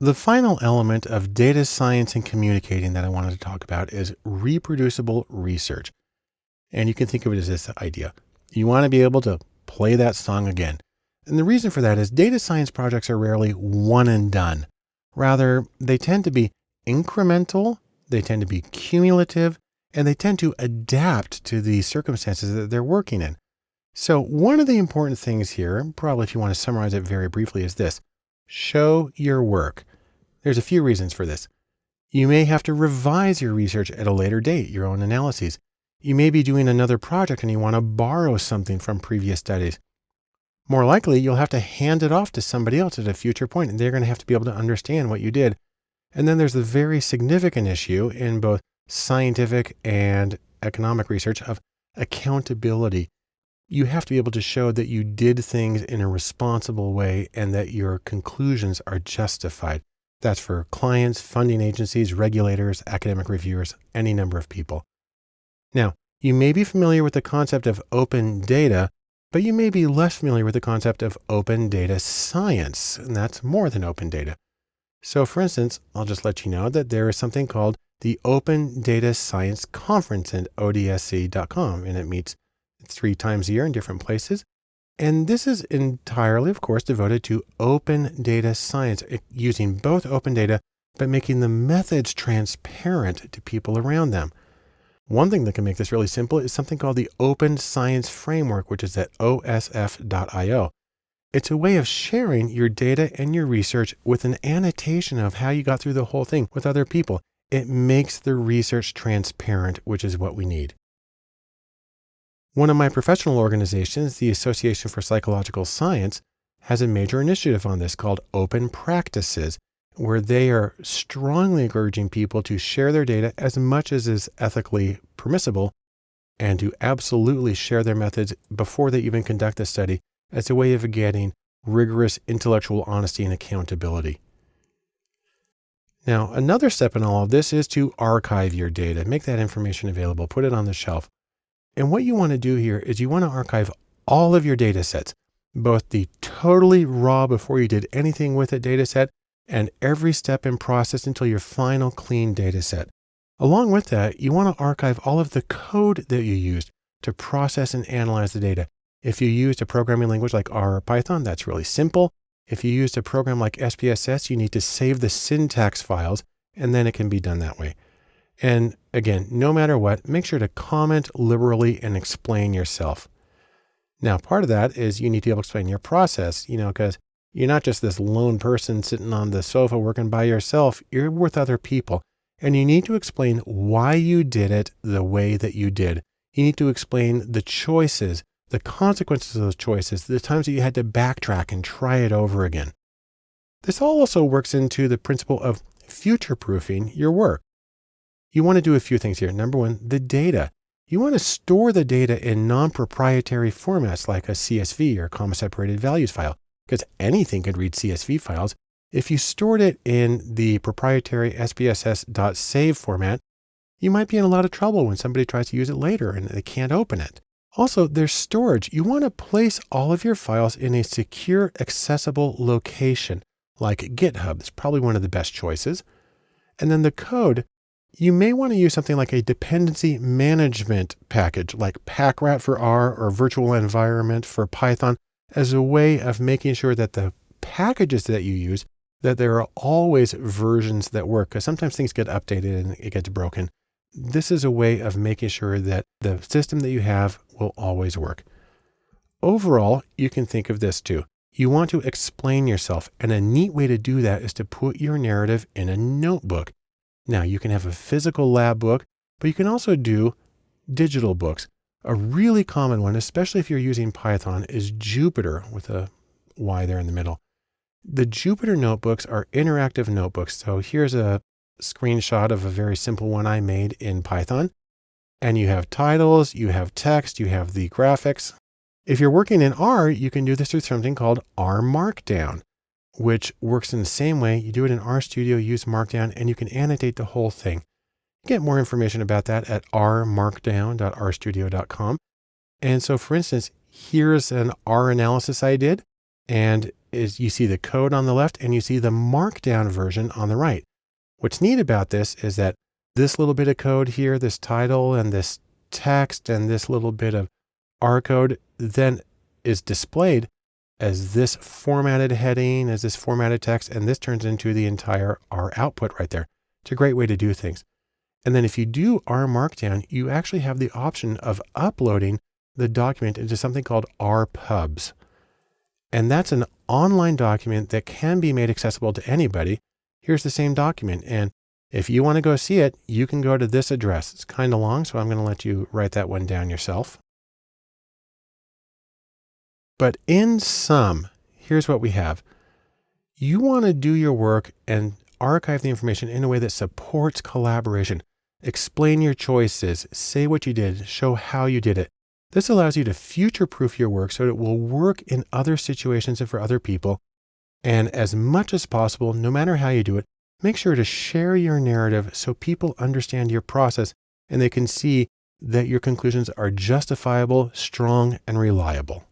The final element of data science and communicating that I wanted to talk about is reproducible research. And you can think of it as this idea. You want to be able to play that song again. And the reason for that is data science projects are rarely one and done. Rather, they tend to be incremental, they tend to be cumulative, and they tend to adapt to the circumstances that they're working in. So one of the important things here, probably if you want to summarize it very briefly, is this: show your work. There's a few reasons for this. You may have to revise your research at a later date, your own analyses. You may be doing another project and you want to borrow something from previous studies. More likely, you'll have to hand it off to somebody else at a future point, and they're going to have to be able to understand what you did. And then there's the very significant issue in both scientific and economic research of accountability. You have to be able to show that you did things in a responsible way and that your conclusions are justified. That's for clients, funding agencies, regulators, academic reviewers, any number of people. Now, you may be familiar with the concept of open data, but you may be less familiar with the concept of open data science, and that's more than open data. So for instance, I'll just let you know that there is something called the Open Data Science Conference at ODSC.com, and it meets 3 times a year in different places. And this is entirely, of course, devoted to open data science, using both open data, but making the methods transparent to people around them. One thing that can make this really simple is something called the Open Science Framework, which is at osf.io. It's a way of sharing your data and your research with an annotation of how you got through the whole thing with other people. It makes the research transparent, which is what we need. One of my professional organizations, the Association for Psychological Science, has a major initiative on this called Open Practices, where they are strongly encouraging people to share their data as much as is ethically permissible, and to absolutely share their methods before they even conduct a study as a way of getting rigorous intellectual honesty and accountability. Now, another step in all of this is to archive your data, make that information available, put it on the shelf. And what you want to do here is you want to archive all of your data sets, both the totally raw before you did anything with a data set and every step in process until your final clean data set. Along with that, you want to archive all of the code that you used to process and analyze the data. If you used a programming language like R or Python, that's really simple. If you used a program like SPSS, you need to save the syntax files, and then it can be done that way. And again, no matter what, make sure to comment liberally and explain yourself. Now, part of that is you need to be able to explain your process, because you're not just this lone person sitting on the sofa working by yourself. You're with other people, and you need to explain why you did it the way that you did. You need to explain the choices, the consequences of those choices, the times that you had to backtrack and try it over again. This all also works into the principle of future-proofing your work. You want to do a few things here. Number one, the data. You want to store the data in non-proprietary formats like a CSV or comma-separated values file, because anything could read CSV files. If you stored it in the proprietary SPSS.save format, you might be in a lot of trouble when somebody tries to use it later and they can't open it. Also, there's storage. You want to place all of your files in a secure, accessible location like GitHub. It's probably one of the best choices. And then the code, you may want to use something like a dependency management package like PackRat for R or virtual environment for Python as a way of making sure that the packages that you use, that there are always versions that work, because sometimes things get updated and it gets broken. This is a way of making sure that the system that you have will always work. Overall, you can think of this too. You want to explain yourself, and a neat way to do that is to put your narrative in a notebook. Now, you can have a physical lab book, but you can also do digital books. A really common one, especially if you're using Python, is Jupyter with a Y there in the middle. The Jupyter notebooks are interactive notebooks. So here's a screenshot of a very simple one I made in Python. And you have titles, you have text, you have the graphics. If you're working in R, you can do this through something called R Markdown, which works in the same way. You do it in RStudio, use Markdown, and you can annotate the whole thing. Get more information about that at rmarkdown.rstudio.com. And so for instance, here's an R analysis I did, and is you see the code on the left and you see the markdown version on the right. What's neat about this is that this little bit of code here, this title and this text and this little bit of R code then is displayed as this formatted heading, as this formatted text, and this turns into the entire R output right there. It's a great way to do things. And then if you do R Markdown, you actually have the option of uploading the document into something called RPubs. And that's an online document that can be made accessible to anybody. Here's the same document. And if you want to go see it, you can go to this address. It's kind of long, so I'm going to let you write that one down yourself. But in sum, here's what we have. You want to do your work and archive the information in a way that supports collaboration. Explain your choices, say what you did, show how you did it. This allows you to future-proof your work so that it will work in other situations and for other people. And as much as possible, no matter how you do it, make sure to share your narrative so people understand your process and they can see that your conclusions are justifiable, strong, and reliable.